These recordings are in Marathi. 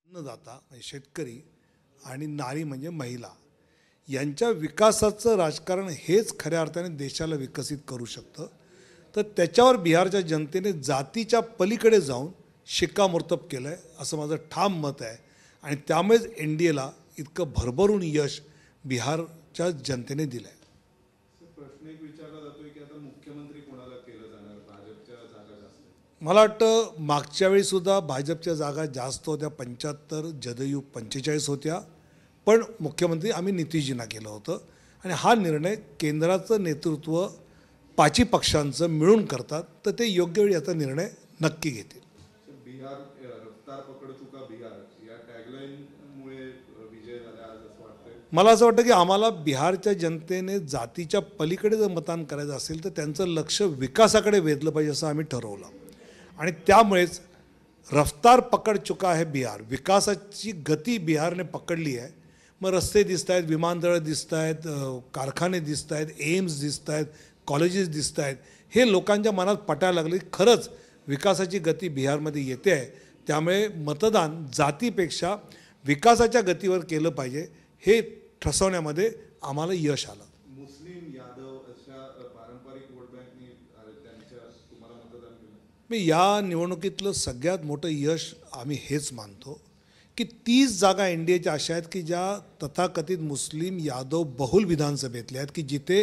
अन्नदाता म्हणजे शेतकरी आणि नारी म्हणजे महिला यांच्या विकासाचं राजकारण हेच खऱ्या अर्थाने देशाला विकसित करू शकतं। तर त्याच्यावर बिहारच्या जनतेने जातीच्या पलीकडे जाऊन शिक्कामोर्तब केलं आहे असं माझं ठाम मत आहे आणि त्यामुळेच एनडीएला इतकं भरभरून यश बिहारच्या जनतेने दिलं आहे। प्रश्न एक विचारला जातोय की आता मुख्यमंत्री कोणाला केलं जाणार, भाजपच्या जागा जास्त मला वाटतं मागच्या वेळी सुद्धा भाजपच्या जागा जास्त होत्या 75, जदयू 45 होत्या, पण मुख्यमंत्री आम्ही नितीशजींना केलं होतं आणि हा निर्णय केंद्राचं नेतृत्व पाची पक्षांचं मिळून करतात तर ते योग्य वेळी याचा निर्णय नक्की घेतील। बिहार रफ्तार पकड चुका बिहार या टॅगलाईनमुळे विजय झाला आज असं वाटतंय। मला असं वाटतं की आम्हाला बिहारच्या जनतेने जातीच्या पलीकडे जर मतदान करायचं असेल तर त्यांचं लक्ष विकासाकडे वेधलं पाहिजे असं आम्ही ठरवलं आणि त्यामुळेच रफ्तार पकड चुका आहे बिहार। विकासाची गती बिहारने पकडली आहे। मग रस्ते दिसत आहेत, विमानतळं दिसत आहेत, कारखाने दिसत आहेत, एम्स दिसत आहेत, कॉलेजेस दिसत आहेत। हे लोकांच्या मनात पटायला लागले खरंच विकासाची गती बिहारमध्ये येते आहे। त्यामुळे मतदान जातीपेक्षा विकासाच्या गतीवर केलं पाहिजे हे ठसवण्यामध्ये आम्हाला यश आलं। मुस्लिम यादव अशा पारंपरिक वोट बँकनी त्यांच्या तुम्हाला मतदान केलं। मी या निवडणुकीतलं सगळ्यात मोठं यश आम्ही हेच मानतो की 30 जागा एनडीएच्या अशा आहेत की ज्या तथाकथित मुस्लिम यादव बहुल विधानसभेतल्या आहेत की जिथे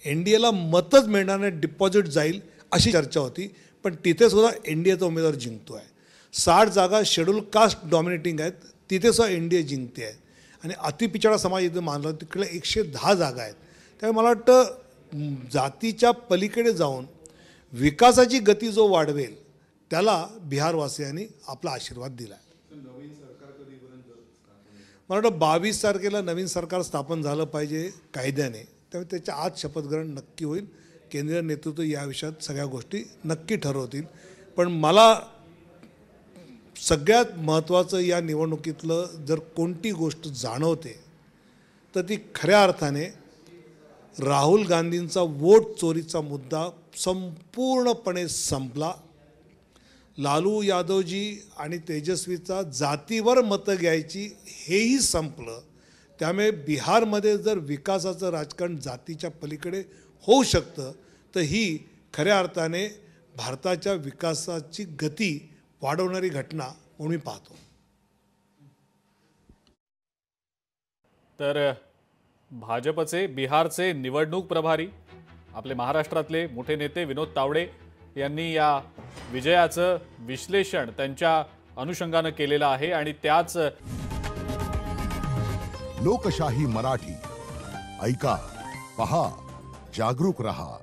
एनडीएला मतच मिळणार नाही, डिपॉझिट जाईल अशी चर्चा होती, पण तिथे सुद्धा एनडीएचा उमेदवार जिंकतो आहे। 60 जागा शेड्यूल कास्ट डॉमिनेटिंग आहेत, तिथे सुद्धा एनडीए जिंकते आहे आणि अतिपिछाडा समाज इथं मानला तिकडे 110 जागा आहेत। त्यामुळे मला वाटतं जातीच्या पलीकडे जाऊन विकासाची गती जो वाढवेल त्याला बिहारवासियांनी आपला आशीर्वाद दिला आहे। नवीन सरकार कधीपर्यंत स्थापन? मला वाटतं 22 तारखेला नवीन सरकार स्थापन झालं पाहिजे कायद्याने, त्यामुळे त्याच्या आत शपथग्रहण नक्की होईल। केंद्रीय नेतृत्व या विषयात सगळ्या गोष्टी नक्की ठरवतील, पण मला सगळ्यात महत्त्वाचं या निवडणुकीतलं जर कोणती गोष्ट जाणवते तर ती खऱ्या अर्थाने राहुल गांधींचा वोट चोरीचा मुद्दा संपूर्णपणे संपला। लालू यादवजी आणि तेजस्वीचा जातीवर मतं घ्यायची हेही संपलं। त्यामुळे बिहारमध्ये जर विकासाचं राजकारण जातीच्या पलीकडे होऊ शकतं तर ही खऱ्या अर्थाने भारताच्या विकासाची गती वाढवणारी घटना म्हणून मी पाहतो। तर भाजपचे बिहारचे निवडणूक प्रभारी आपले महाराष्ट्रातले मोठे नेते विनोद तावडे यांनी या विजयाचं विश्लेषण त्यांच्या अनुषंगाने केलेलं आहे आणि त्याच लोकशाही मराठी ऐका, पहा, जागरूक रहा।